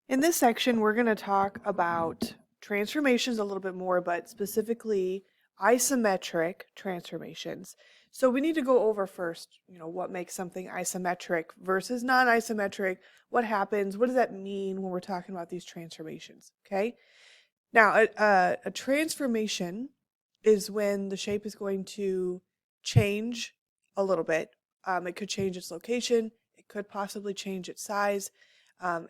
In this section, we're going to talk about transformations a little bit more, but specifically isometric transformations. So we need to go over first, what makes something isometric versus non-isometric, what happens, what does that mean when we're talking about these transformations, okay? Now, a transformation is when the shape is going to change a little bit. It could change its location. It could possibly change its size.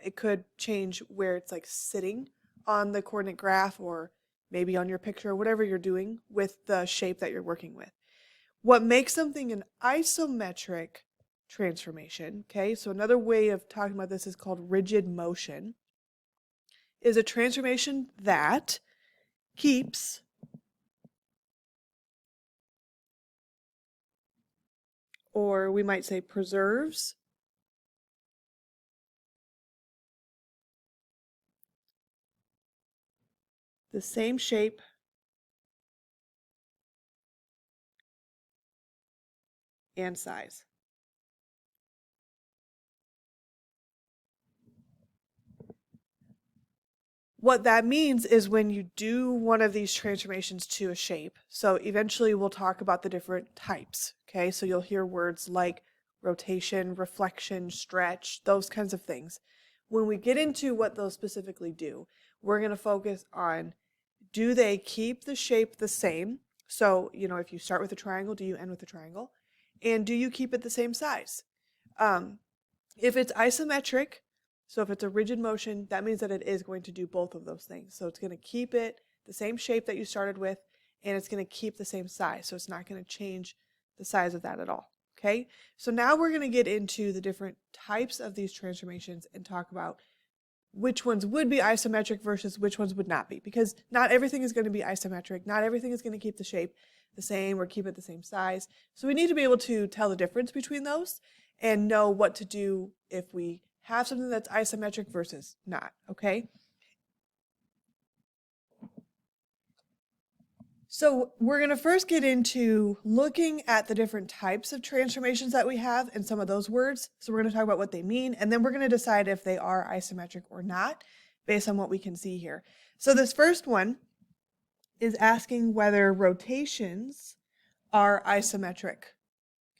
It could change where it's like sitting on the coordinate graph or maybe on your picture or whatever you're doing with the shape that you're working with. What makes something an isometric transformation, okay, so another way of talking about this is called rigid motion, is a transformation that keeps or we might say preserves the same shape and size. What that means is when you do one of these transformations to a shape, so eventually we'll talk about the different types, okay? So you'll hear words like rotation, reflection, stretch, those kinds of things. When we get into what those specifically do, we're going to focus on, do they keep the shape the same? So, if you start with a triangle, do you end with a triangle? And do you keep it the same size? Um, if it's isometric, so if it's a rigid motion, that means that it is going to do both of those things. So it's going to keep it the same shape that you started with, and it's going to keep the same size. So it's not going to change the size of that at all. Okay, so now we're going to get into the different types of these transformations and talk about which ones would be isometric versus which ones would not be, because not everything is going to be isometric. Not everything is going to keep the shape the same or keep it the same size. So we need to be able to tell the difference between those and know what to do if we have something that's isometric versus not, okay? So we're going to first get into looking at the different types of transformations that we have and some of those words. So we're going to talk about what they mean, and then we're going to decide if they are isometric or not based on what we can see here. So this first one is asking whether rotations are isometric,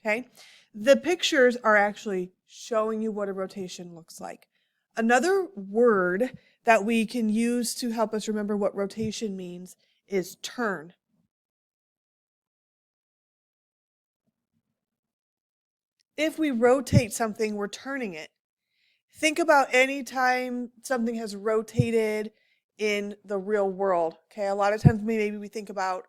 okay? The pictures are actually showing you what a rotation looks like. Another word that we can use to help us remember what rotation means is turn. If we rotate something, we're turning it. Think about any time something has rotated in the real world. Okay, a lot of times maybe we think about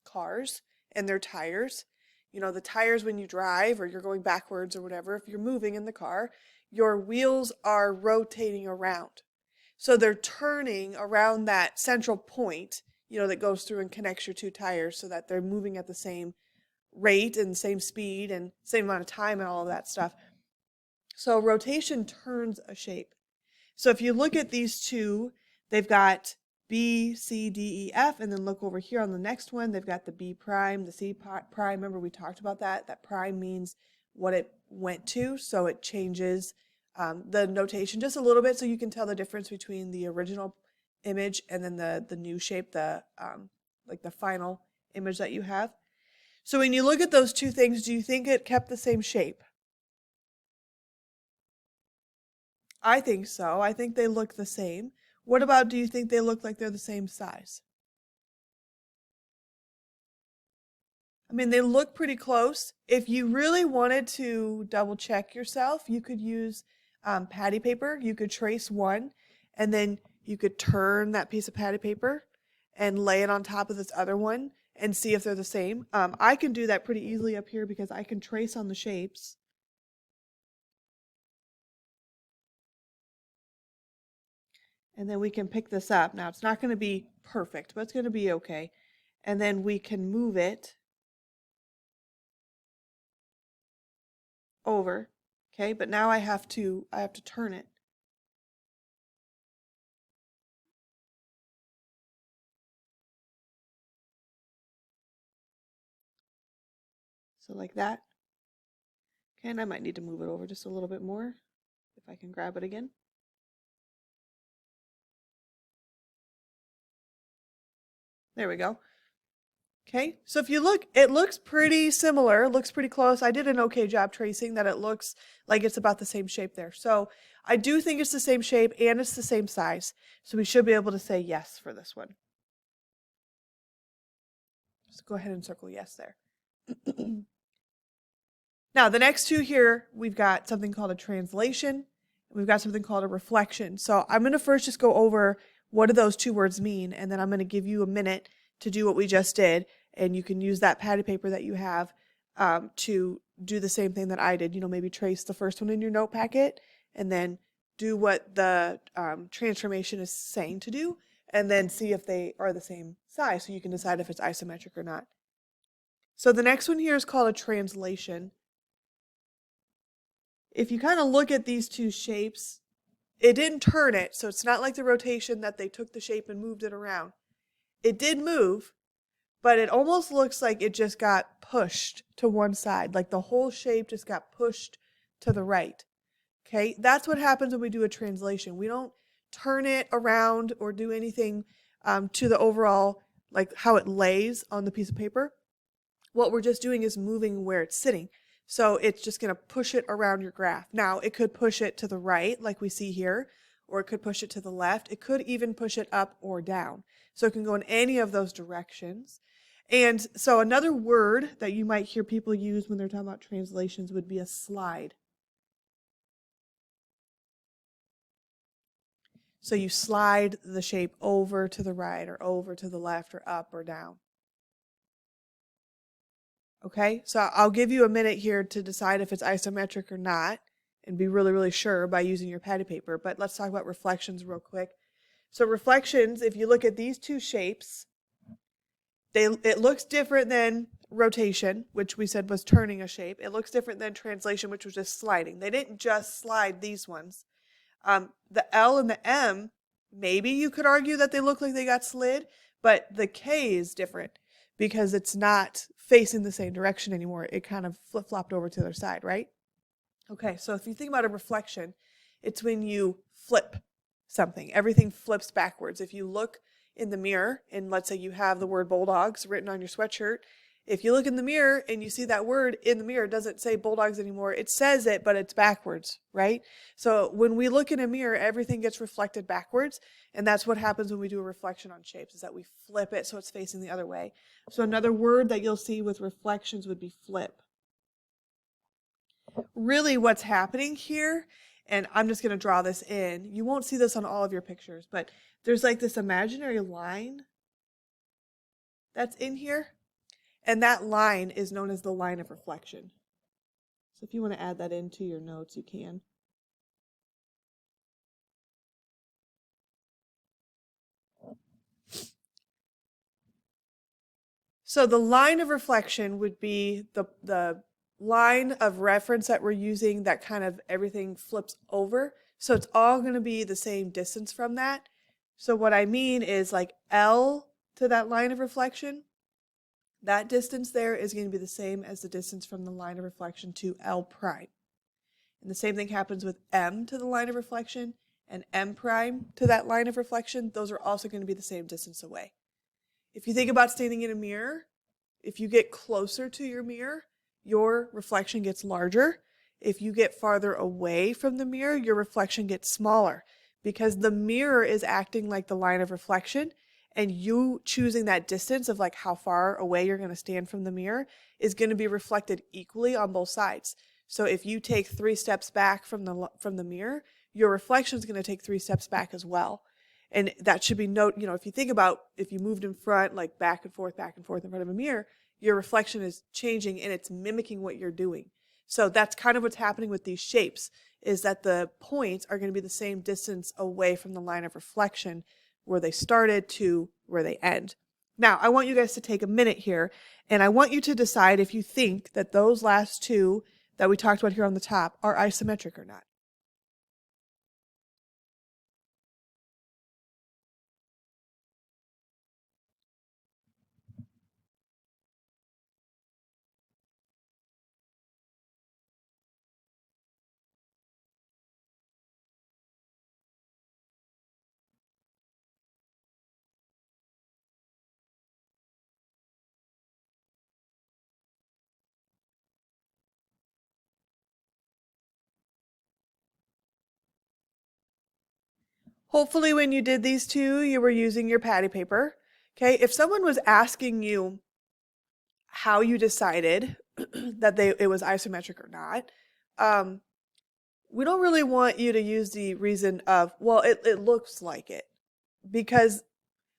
cars and their tires. The tires when you drive or you're going backwards or whatever, if you're moving in the car, your wheels are rotating around. So they're turning around that central point, that goes through and connects your two tires so that they're moving at the same rate and same speed and same amount of time and all of that stuff. So rotation turns a shape. So if you look at these two, they've got B, C, D, E, F, and then look over here on the next one, they've got the B prime, the C prime. Remember we talked about that? That prime means what it went to, so it changes the notation just a little bit so you can tell the difference between the original image and then the new shape, the like the final image that you have. So when you look at those two things, do you think it kept the same shape? I think so. I think they look the same. What about, do you think they look like they're the same size? I mean, they look pretty close. If you really wanted to double check yourself, you could use patty paper. You could trace one, and then you could turn that piece of patty paper and lay it on top of this other one and see if they're the same. I can do that pretty easily up here because I can trace on the shapes. And then we can pick this up. Now, it's not going to be perfect, but it's going to be okay. And then we can move it over. Okay, but now I have to turn it. So like that. Okay, and I might need to move it over just a little bit more if I can grab it again. There we go. Okay, so if you look, it looks pretty similar, looks pretty close. I did an okay job tracing that it looks like it's about the same shape there. So I do think it's the same shape and it's the same size. So we should be able to say yes for this one. So go ahead and circle yes there. Now, the next two here, we've got something called a translation, and we've got something called a reflection. So I'm going to first just go over what do those two words mean, and then I'm going to give you a minute to do what we just did, and you can use that pad of paper that you have to do the same thing that I did. You know, maybe trace the first one in your note packet, and then do what the transformation is saying to do, and then see if they are the same size, so you can decide if it's isometric or not. So the next one here is called a translation. If you kind of look at these two shapes, it didn't turn it, so it's not like the rotation that they took the shape and moved it around. It did move, but it almost looks like it just got pushed to one side, like the whole shape just got pushed to the right. Okay, that's what happens when we do a translation. We don't turn it around or do anything to the overall, like how it lays on the piece of paper. What we're just doing is moving where it's sitting. So it's just going to push it around your graph. Now, it could push it to the right, like we see here, or it could push it to the left. It could even push it up or down. So it can go in any of those directions. And so another word that you might hear people use when they're talking about translations would be a slide. So you slide the shape over to the right or over to the left or up or down. Okay, so I'll give you a minute here to decide if it's isometric or not and be really, really sure by using your patty paper. But let's talk about reflections real quick. So reflections, if you look at these two shapes, it looks different than rotation, which we said was turning a shape. It looks different than translation, which was just sliding. They didn't just slide these ones. The L and the M, maybe you could argue that they look like they got slid, but the K is different because it's not facing the same direction anymore. It kind of flip-flopped over to the other side, right? Okay, so if you think about a reflection, it's when you flip something. Everything flips backwards. If you look in the mirror, and let's say you have the word Bulldogs written on your sweatshirt, if you look in the mirror and you see that word in the mirror, it doesn't say Bulldogs anymore. It says it, but it's backwards, right? So when we look in a mirror, everything gets reflected backwards. And that's what happens when we do a reflection on shapes, is that we flip it so it's facing the other way. So another word that you'll see with reflections would be flip. Really what's happening here, and I'm just going to draw this in. You won't see this on all of your pictures, but there's like this imaginary line that's in here. And that line is known as the line of reflection. So if you want to add that into your notes, you can. So the line of reflection would be the line of reference that we're using that kind of everything flips over. So it's all going to be the same distance from that. So what I mean is like L to that line of reflection, that distance there is going to be the same as the distance from the line of reflection to L prime. And the same thing happens with M to the line of reflection and M prime to that line of reflection. Those are also going to be the same distance away. If you think about standing in a mirror, if you get closer to your mirror, your reflection gets larger. If you get farther away from the mirror, your reflection gets smaller because the mirror is acting like the line of reflection, and you choosing that distance of like how far away you're going to stand from the mirror is going to be reflected equally on both sides. So if you take 3 steps back from the mirror, your reflection is going to take 3 steps back as well. And that should be if you think about if you moved in front, like back and forth in front of a mirror, your reflection is changing and it's mimicking what you're doing. So that's kind of what's happening with these shapes, is that the points are going to be the same distance away from the line of reflection where they started to where they end. Now, I want you guys to take a minute here, and I want you to decide if you think that those last two that we talked about here on the top are isometric or not. Hopefully when you did these two, you were using your patty paper. Okay, if someone was asking you how you decided that it was isometric or not, um, we don't really want you to use the reason of, well, it looks like it. Because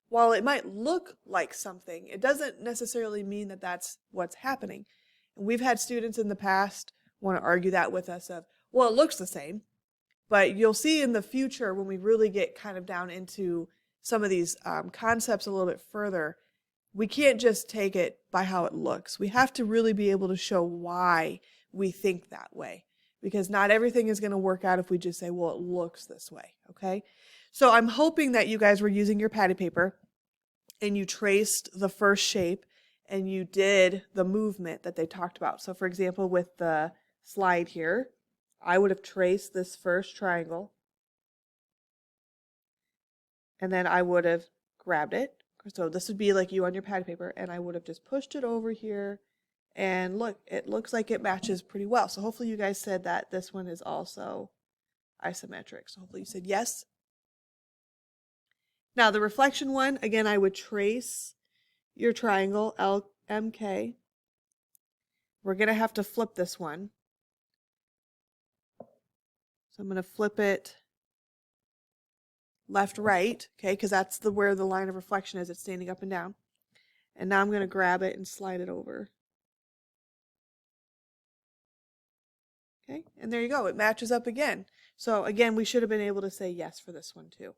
while it might look like something, it doesn't necessarily mean that that's what's happening. And we've had students in the past want to argue that with us of, well, it looks the same. But you'll see in the future when we really get kind of down into some of these concepts a little bit further, we can't just take it by how it looks. We have to really be able to show why we think that way, because not everything is going to work out if we just say, well, it looks this way. Okay. So I'm hoping that you guys were using your patty paper and you traced the first shape and you did the movement that they talked about. So for example, with the slide here, I would have traced this first triangle and then I would have grabbed it. So this would be like you on your pad paper, and I would have just pushed it over here, and look, it looks like it matches pretty well. So hopefully you guys said that this one is also isometric. So hopefully you said yes. Now the reflection one, again, I would trace your triangle LMK. We're going to have to flip this one. So I'm going to flip it left, right, okay, because that's where the line of reflection is. It's standing up and down. And now I'm going to grab it and slide it over. Okay, and there you go. It matches up again. So again, we should have been able to say yes for this one too.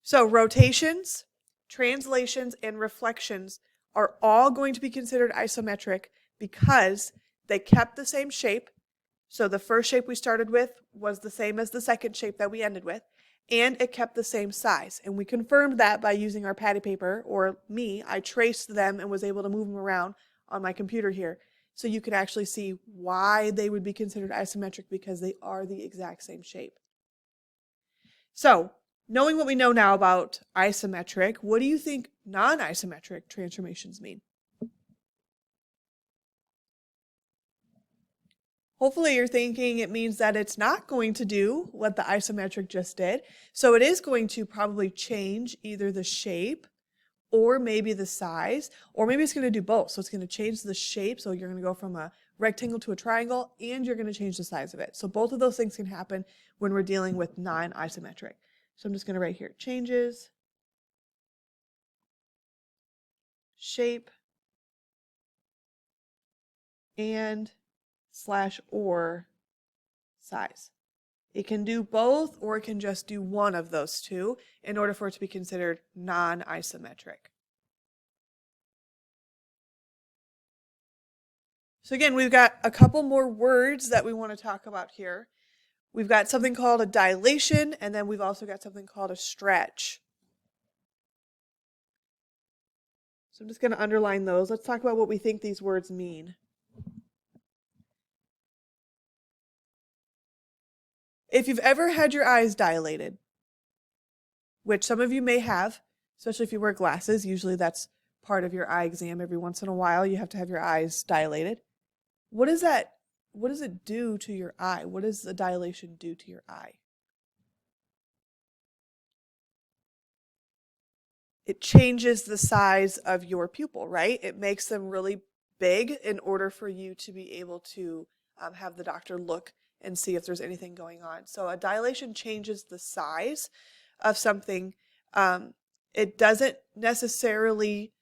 So rotations, translations, and reflections are all going to be considered isometric because they kept the same shape. So the first shape we started with was the same as the second shape that we ended with, and it kept the same size. And we confirmed that by using our patty paper, or me, I traced them and was able to move them around on my computer here. So you can actually see why they would be considered isometric, because they are the exact same shape. So knowing what we know now about isometric, what do you think non-isometric transformations mean? Hopefully you're thinking it means that it's not going to do what the isometric just did. So it is going to probably change either the shape or maybe the size, or maybe it's going to do both. So it's going to change the shape. So you're going to go from a rectangle to a triangle, and you're going to change the size of it. So both of those things can happen when we're dealing with non-isometric. So I'm just going to write here, changes shape and / or size. It can do both, or it can just do one of those two in order for it to be considered non-isometric. So again, we've got a couple more words that we want to talk about here. We've got something called a dilation, and then we've also got something called a stretch. So I'm just going to underline those. Let's talk about what we think these words mean. If you've ever had your eyes dilated, which some of you may have, especially if you wear glasses, usually that's part of your eye exam. Every once in a while, you have to have your eyes dilated. What does it do to your eye? What does the dilation do to your eye? It changes the size of your pupil, right? It makes them really big in order for you to be able to have the doctor look and see if there's anything going on. So a dilation changes the size of something. It doesn't necessarily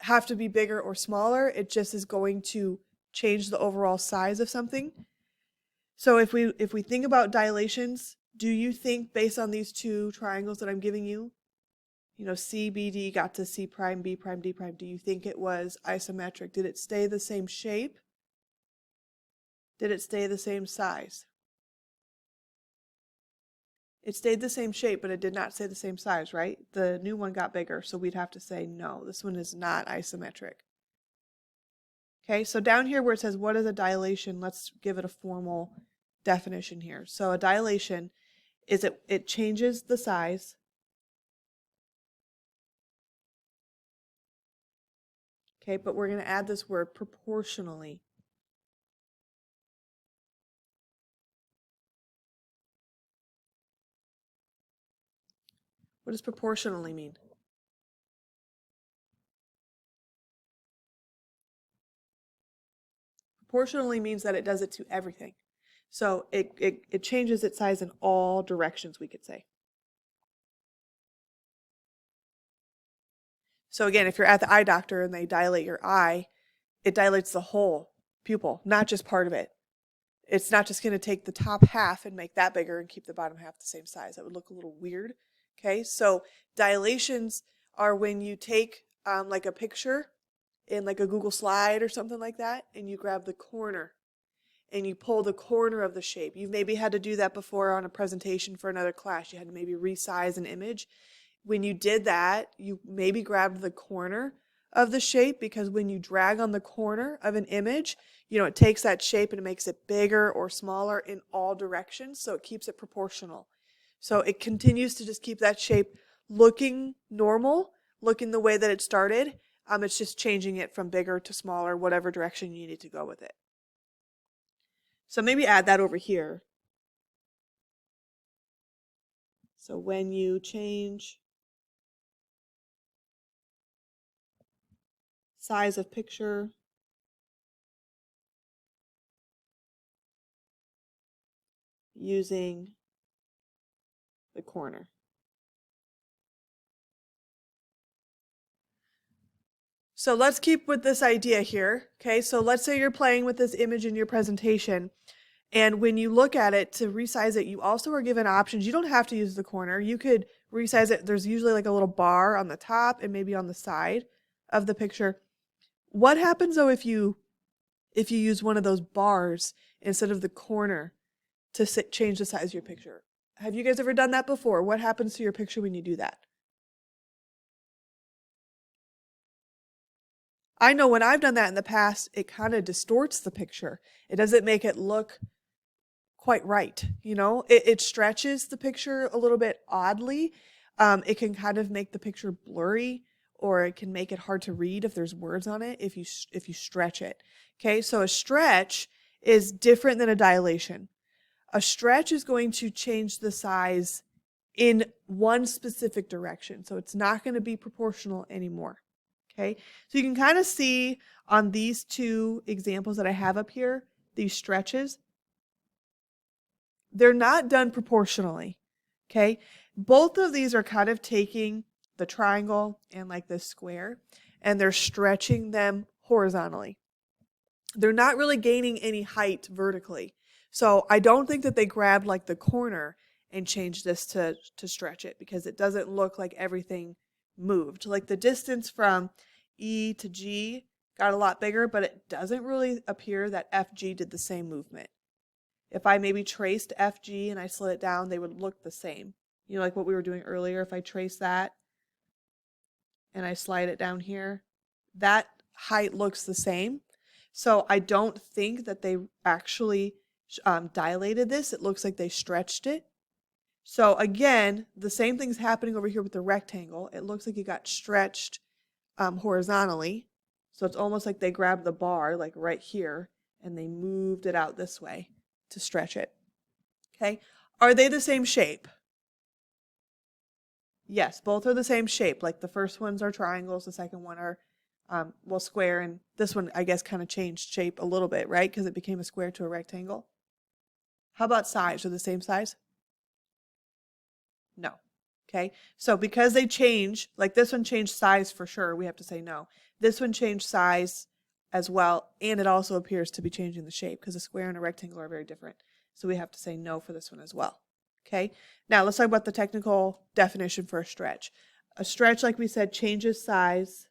have to be bigger or smaller. It just is going to change the overall size of something. So if we think about dilations, do you think based on these two triangles that I'm giving you, CBD got to C prime, B prime, D prime, do you think it was isometric? Did it stay the same shape? Did it stay the same size? It stayed the same shape, but it did not stay the same size, right? The new one got bigger, so we'd have to say no, this one is not isometric. Okay, so down here where it says what is a dilation, let's give it a formal definition here. So a dilation is it changes the size. Okay, but we're going to add this word proportionally. What does proportionally mean? Proportionally means that it does it to everything. So it changes its size in all directions, we could say. So again, if you're at the eye doctor and they dilate your eye, it dilates the whole pupil, not just part of it. It's not just going to take the top half and make that bigger and keep the bottom half the same size. That would look a little weird. Okay, so dilations are when you take like a picture in like a Google slide or something like that, and you grab the corner and you pull the corner of the shape. You've maybe had to do that before on a presentation for another class. You had to maybe resize an image. When you did that, you maybe grabbed the corner of the shape, because when you drag on the corner of an image, it takes that shape and it makes it bigger or smaller in all directions, so it keeps it proportional. So it continues to just keep that shape looking normal, looking the way that it started. It's just changing it from bigger to smaller, whatever direction you need to go with it. So maybe add that over here. So when you change size of picture, using the corner. So let's keep with this idea here. Okay, so let's say you're playing with this image in your presentation, and when you look at it to resize it, you also are given options. You don't have to use the corner. You could resize it. There's usually like a little bar on the top and maybe on the side of the picture. What happens though if you use one of those bars instead of the corner to change the size of your picture? Have you guys ever done that before? What happens to your picture when you do that? I know when I've done that in the past, it kind of distorts the picture. It doesn't make it look quite right. It stretches the picture a little bit oddly. It can kind of make the picture blurry, or it can make it hard to read if there's words on it if you stretch it. Okay, so a stretch is different than a dilation. A stretch is going to change the size in one specific direction. So it's not going to be proportional anymore. Okay, so you can kind of see on these two examples that I have up here, these stretches, they're not done proportionally. Okay, both of these are kind of taking the triangle and like this square, and they're stretching them horizontally. They're not really gaining any height vertically. So I don't think that they grabbed like the corner and changed this to stretch it, because it doesn't look like everything moved. Like the distance from E to G got a lot bigger, but it doesn't really appear that FG did the same movement. If I maybe traced FG and I slid it down, they would look the same. Like what we were doing earlier, if I trace that and I slide it down here, that height looks the same. So I don't think that they actually dilated this. It looks like they stretched it. So again, the same thing's happening over here with the rectangle. It looks like it got stretched horizontally. So it's almost like they grabbed the bar like right here and they moved it out this way to stretch it. Okay. Are they the same shape? Yes, both are the same shape. Like the first ones are triangles, the second one are square, and this one I guess kind of changed shape a little bit, right? Because it became a square to a rectangle. How about size? Are the same size? No. Okay, so because they change, like this one changed size for sure, we have to say no. This one changed size as well, and it also appears to be changing the shape, because a square and a rectangle are very different. So we have to say no for this one as well. Okay, now let's talk about the technical definition for a stretch. A stretch, like we said, changes size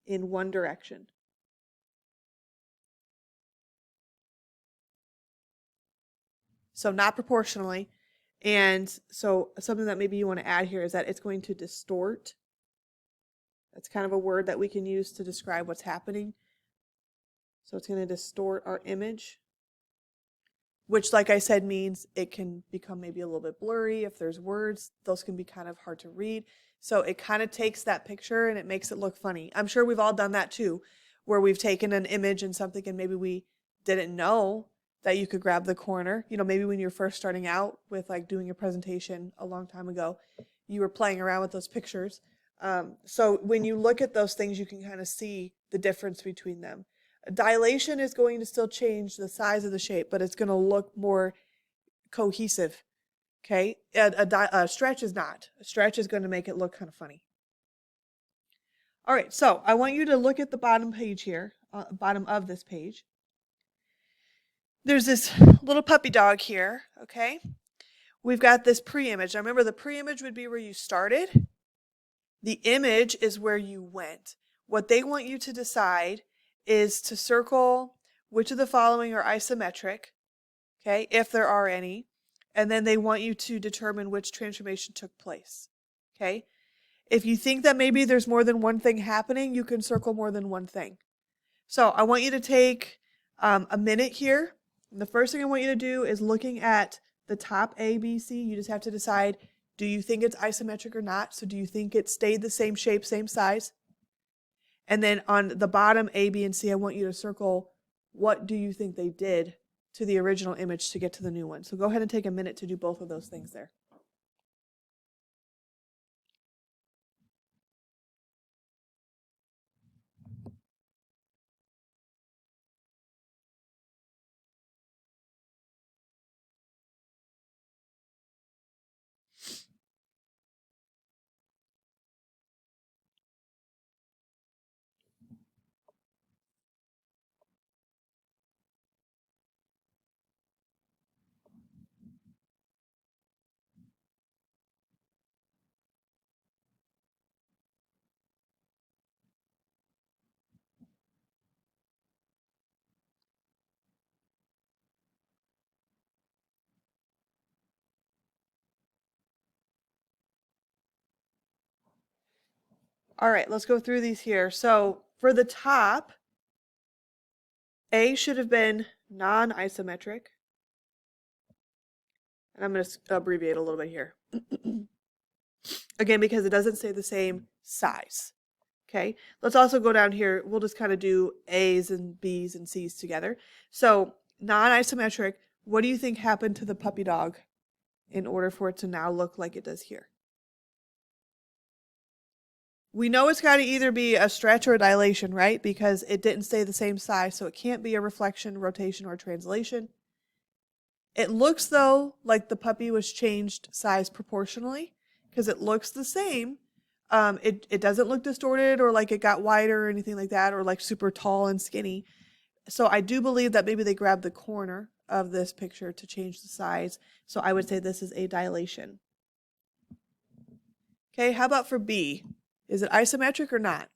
in one direction. So not proportionally. And so something that maybe you want to add here is that it's going to distort. That's kind of a word that we can use to describe what's happening. So it's going to distort our image, which, like I said, means it can become maybe a little bit blurry. If there's words, those can be kind of hard to read. So it kind of takes that picture and it makes it look funny. I'm sure we've all done that too, where we've taken an image and something and maybe we didn't know that you could grab the corner. You know, maybe when you're first starting out with like doing a presentation a long time ago, you were playing around with those pictures. So when you look at those things, you can kind of see the difference between them. Dilation is going to still change the size of the shape, but it's going to look more cohesive. Okay, a stretch is not. A stretch is going to make it look kind of funny. All right, so I want you to look at the bottom page here, bottom of this page. There's this little puppy dog here, okay? We've got this pre-image. Now remember, the pre-image would be where you started. The image is where you went. What they want you to decide is to circle which of the following are isometric, okay, if there are any, and then they want you to determine which transformation took place, okay? If you think that maybe there's more than one thing happening, you can circle more than one thing. So I want you to take a minute here. And the first thing I want you to do is looking at the top A, B, C. You just have to decide, do you think it's isometric or not? So do you think it stayed the same shape, same size? And then on the bottom A, B, and C, I want you to circle what do you think they did to the original image to get to the new one. So go ahead and take a minute to do both of those things there. All right, let's go through these here. So for the top, A should have been non-isometric. And I'm going to abbreviate a little bit here. Again, because it doesn't stay the same size. Okay, let's also go down here. We'll just kind of do A's and B's and C's together. So non-isometric, what do you think happened to the puppy dog in order for it to now look like it does here? We know it's got to either be a stretch or a dilation, right? Because it didn't stay the same size, so it can't be a reflection, rotation, or translation. It looks, though, like the puppy was changed size proportionally because it looks the same. It doesn't look distorted or like it got wider or anything like that, or like super tall and skinny. So I do believe that maybe they grabbed the corner of this picture to change the size. So I would say this is a dilation. Okay, how about for B? Is it isometric or not?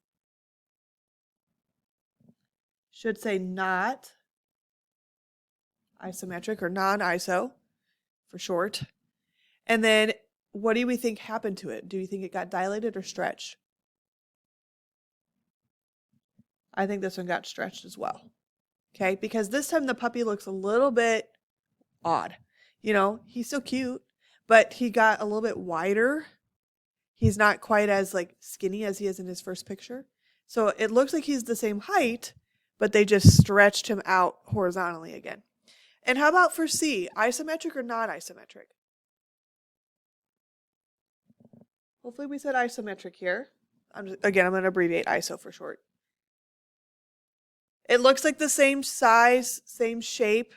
Should say not isometric or non-iso for short. And then what do we think happened to it? Do you think it got dilated or stretched? I think this one got stretched as well. Okay, because this time the puppy looks a little bit odd. You know, he's still cute, but he got a little bit wider. He's not quite as like skinny as he is in his first picture. So it looks like he's the same height, but they just stretched him out horizontally again. And how about for C, isometric or not isometric? Hopefully we said isometric here. I'm going to abbreviate ISO for short. It looks like the same size, same shape.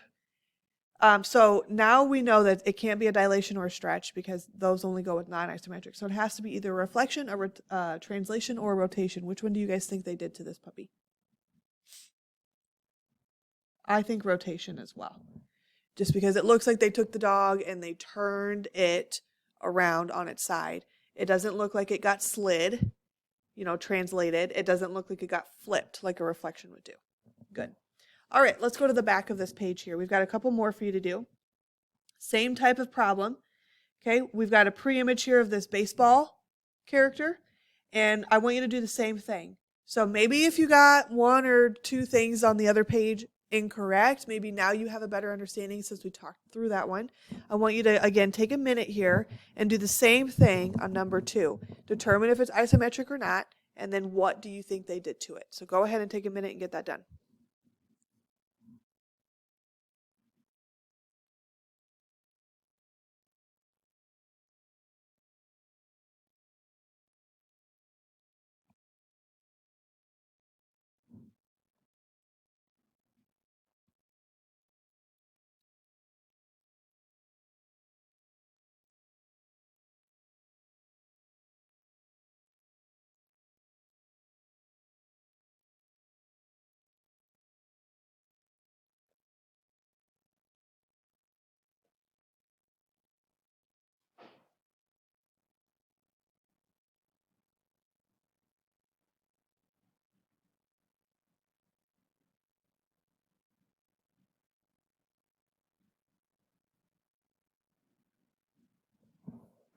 So now we know that it can't be a dilation or a stretch because those only go with non-isometric. So it has to be either a reflection, a translation, or a rotation. Which one do you guys think they did to this puppy? I think rotation as well. Just because it looks like they took the dog and they turned it around on its side. It doesn't look like it got slid, translated. It doesn't look like it got flipped like a reflection would do. Good. All right, let's go to the back of this page here. We've got a couple more for you to do. Same type of problem. Okay, we've got a pre-image here of this baseball character, and I want you to do the same thing. So maybe if you got one or two things on the other page incorrect, maybe now you have a better understanding since we talked through that one. I want you to, again, take a minute here and do the same thing on number 2. Determine if it's isometric or not, and then what do you think they did to it. So go ahead and take a minute and get that done.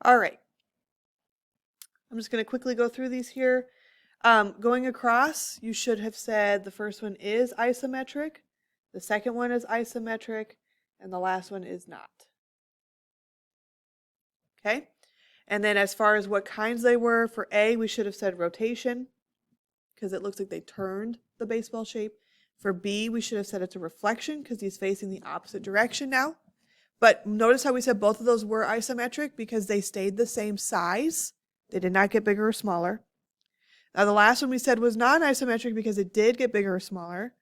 All right. I'm just going to quickly go through these here. Going across, you should have said the first one is isometric, the second one is isometric, and the last one is not. Okay? And then as far as what kinds they were, for A, we should have said rotation, because it looks like they turned the baseball shape. For B, we should have said it's a reflection, because he's facing the opposite direction now. But notice how we said both of those were isometric, because they stayed the same size. They did not get bigger or smaller. Now the last one we said was non-isometric because it did get bigger or smaller.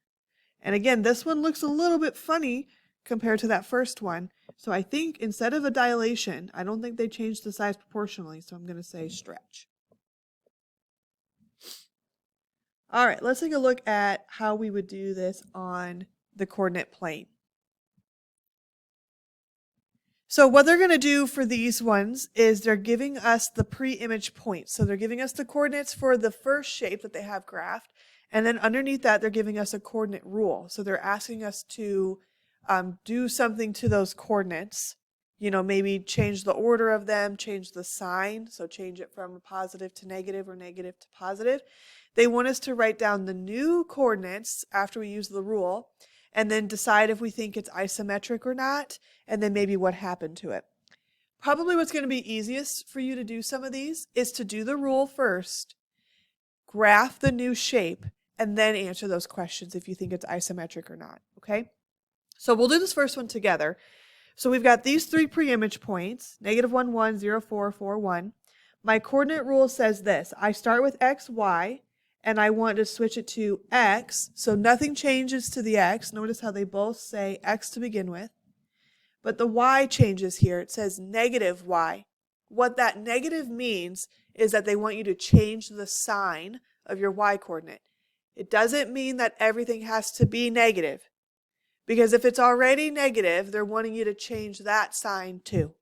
And again, this one looks a little bit funny compared to that first one. So I think instead of a dilation, I don't think they changed the size proportionally. So I'm going to say stretch. All right, let's take a look at how we would do this on the coordinate plane. So what they're going to do for these ones is they're giving us the pre-image points. So they're giving us the coordinates for the first shape that they have graphed. And then underneath that, they're giving us a coordinate rule. So they're asking us to do something to those coordinates. You know, maybe change the order of them, change the sign. So change it from positive to negative or negative to positive. They want us to write down the new coordinates after we use the rule, and then decide if we think it's isometric or not, and then maybe what happened to it. Probably what's going to be easiest for you to do some of these is to do the rule first, graph the new shape, and then answer those questions if you think it's isometric or not, okay? So we'll do this first one together. So we've got these three pre-image points, -1, 1, 0, 4, 4, 1. My coordinate rule says this. I start with x, y, and I want to switch it to x, so nothing changes to the x. Notice how they both say x to begin with. But the y changes here. It says -y. What that negative means is that they want you to change the sign of your y coordinate. It doesn't mean that everything has to be negative, because if it's already negative, they're wanting you to change that sign too.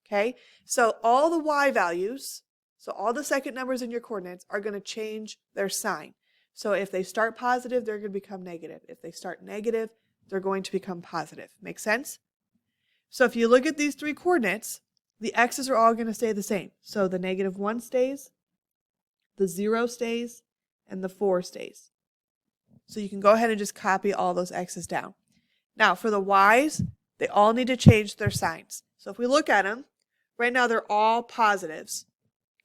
Okay? So all the y values, so all the second numbers in your coordinates are going to change their sign. So if they start positive, they're going to become negative. If they start negative, they're going to become positive. Make sense? So if you look at these three coordinates, the x's are all going to stay the same. So the -1 stays, the 0 stays, and the 4 stays. So you can go ahead and just copy all those x's down. Now for the y's, they all need to change their signs. So if we look at them, right now they're all positives.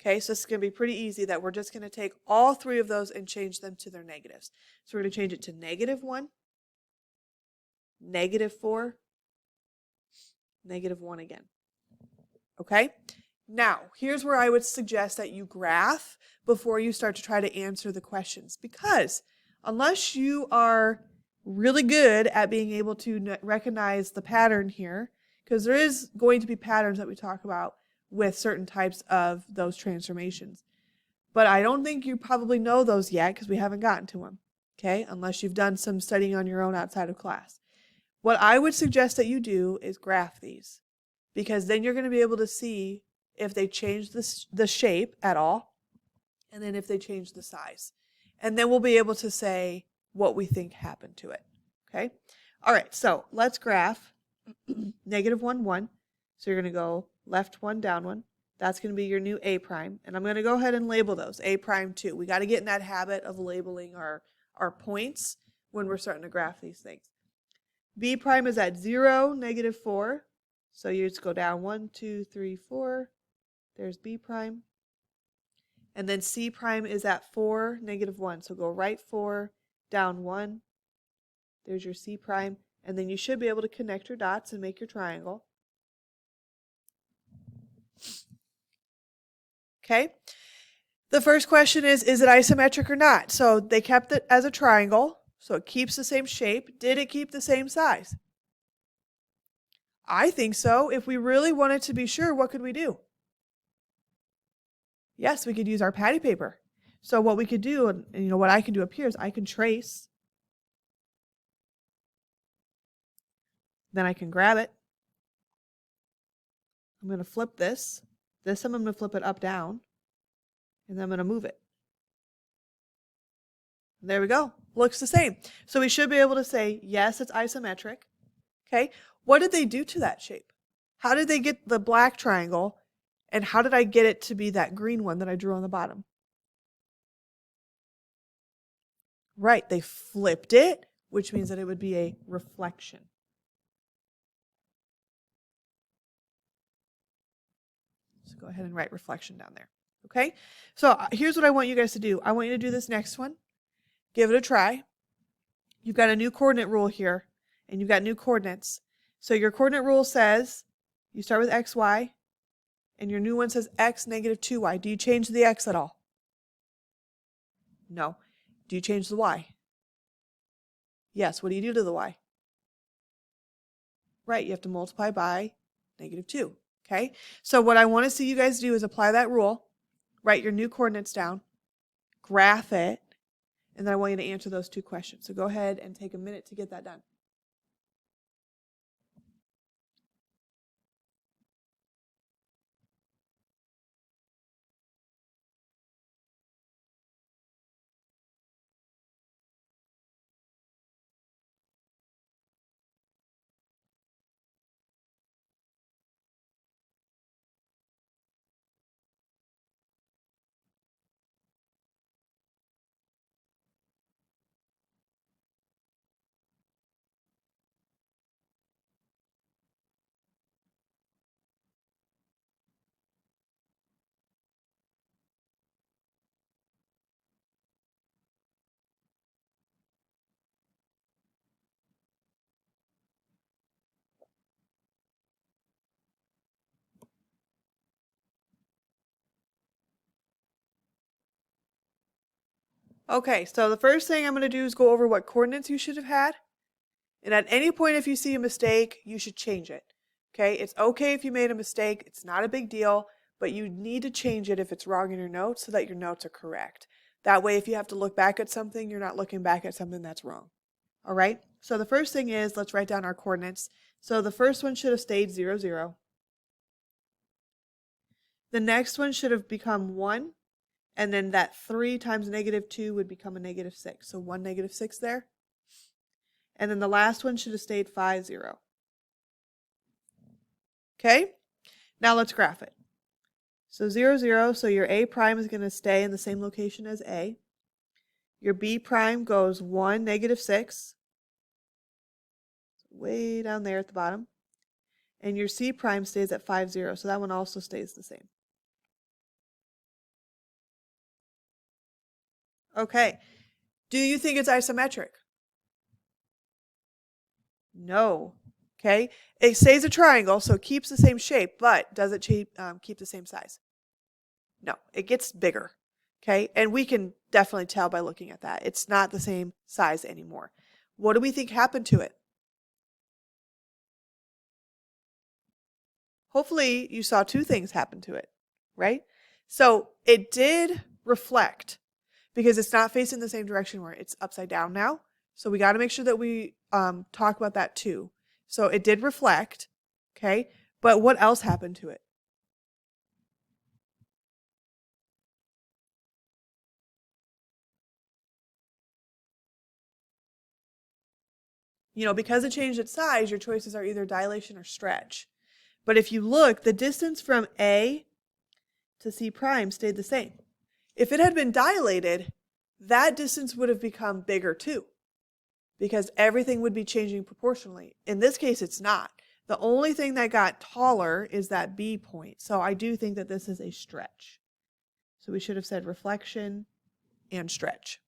Okay, so it's going to be pretty easy that we're just going to take all three of those and change them to their negatives. So we're going to change it to -1, -4, -1 again. Okay, now here's where I would suggest that you graph before you start to try to answer the questions, because unless you are really good at being able to recognize the pattern here, because there is going to be patterns that we talk about with certain types of those transformations. But I don't think you probably know those yet because we haven't gotten to them, okay? Unless you've done some studying on your own outside of class. What I would suggest that you do is graph these, because then you're going to be able to see if they change the shape at all, and then if they change the size. And then we'll be able to say what we think happened to it, okay? All right, so let's graph -1, 1. So you're going to go left 1, down 1. That's going to be your new A prime. And I'm going to go ahead and label those A prime 2. We got to get in that habit of labeling our points when we're starting to graph these things. B prime is at 0, -4. So you just go down 1, 2, 3, 4. There's B prime. And then C prime is at 4, -1. So go right 4, down 1. There's your C prime. And then you should be able to connect your dots and make your triangle. Okay. The first question is it isometric or not? So they kept it as a triangle, so it keeps the same shape. Did it keep the same size? I think so. If we really wanted to be sure, what could we do? Yes, we could use our patty paper. So what we could do, and you know what I can do up here is I can trace. Then I can grab it. I'm going to flip this. This time I'm going to flip it up, down, and then I'm going to move it. There we go. Looks the same. So we should be able to say, yes, it's isometric. Okay. What did they do to that shape? How did they get the black triangle And how did I get it to be that green one that I drew on the bottom? Right, they flipped it, which means that it would be a reflection. So go ahead and write reflection down there. Okay, so here's what I want you guys to do. I want you to do this next one. Give it a try. You've got a new coordinate rule here, and you've got new coordinates. So your coordinate rule says you start with x, y, and your new one says x negative 2y. Do you change the x at all? No. Do you change the y? Yes. What do you do to the y? Right, you have to multiply by negative 2. Okay, so what I want to see you guys do is apply that rule, write your new coordinates down, graph it, and then I want you to answer those two questions. So go ahead and take a minute to get that done. Okay, so the first thing I'm going to do is go over what coordinates you should have had. And at any point if you see a mistake, you should change it. Okay, it's okay if you made a mistake. It's not a big deal, but you need to change it if it's wrong in your notes so that your notes are correct. That way, if you have to look back at something, you're not looking back at something that's wrong. All right, so the first thing is, let's write down our coordinates. So the first one should have stayed 0, 0. The next one should have become 1. And then that 3 times negative 2 would become a negative 6. So 1, negative 6 there. And then the last one should have stayed 5, 0. Okay, now let's graph it. So 0, 0, so your A prime is going to stay in the same location as A. Your B prime goes 1, negative 6. Way down there at the bottom. And your C prime stays at 5, 0, so that one also stays the same. Okay, do you think it's isometric? No. Okay, it stays a triangle, so it keeps the same shape, but does it keep the same size? No, it gets bigger. Okay, and we can definitely tell by looking at that. It's not the same size anymore. What do we think happened to it? Hopefully you saw two things happen to it, right? So it did reflect because it's not facing the same direction where it's upside down now. So we got to make sure that we talk about that too. So it did reflect, okay? But what else happened to it? You know, because it changed its size, your choices are either dilation or stretch. But if you look, the distance from A to C prime stayed the same. If it had been dilated, that distance would have become bigger too, because everything would be changing proportionally. In this case, it's not. The only thing that got taller is that B point. So I do think that this is a stretch. So we should have said reflection and stretch.